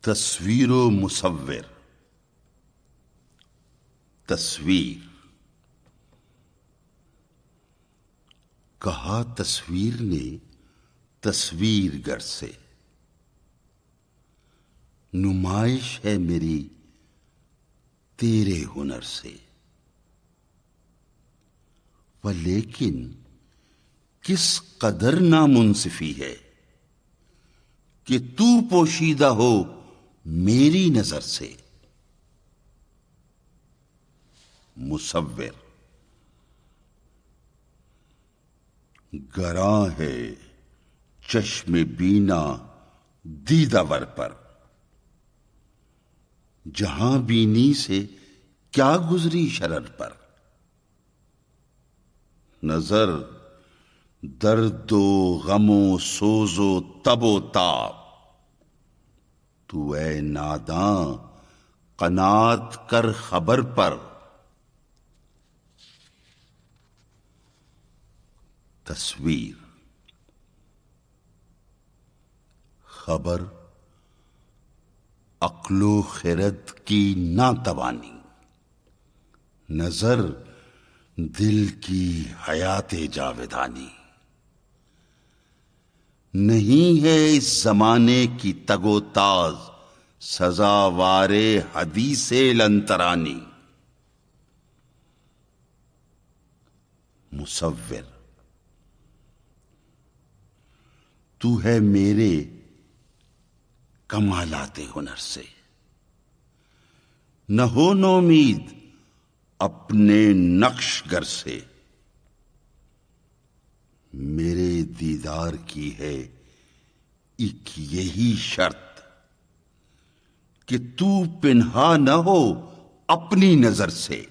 تصویر و مصور. تصویر کہا تصویر نے تصویر گر سے، نمائش ہے میری تیرے ہنر سے. لیکن کس قدر نامنصفی ہے کہ تو پوشیدہ ہو میری نظر سے. مصور گراں ہے چشم بینا دیدہ ور پر، جہاں بینی سے کیا گزری شرر پر. نظر درد و غم و سوز و تب و تاب، تو اے ناداں قناعت کر خبر پر. تصویر خبر عقل و خرد کی ناتوانی، نظر دل کی حیات جاودانی. نہیں ہے اس زمانے کی تگ و تاز سزاوار حدیث لنترانی. مصور تو ہے میرے کمالات ہنر سے، نہ ہو نومید اپنے نقش گر سے. میرے دیدار کی ہے ایک یہی شرط کہ تو پنہا نہ ہو اپنی نظر سے.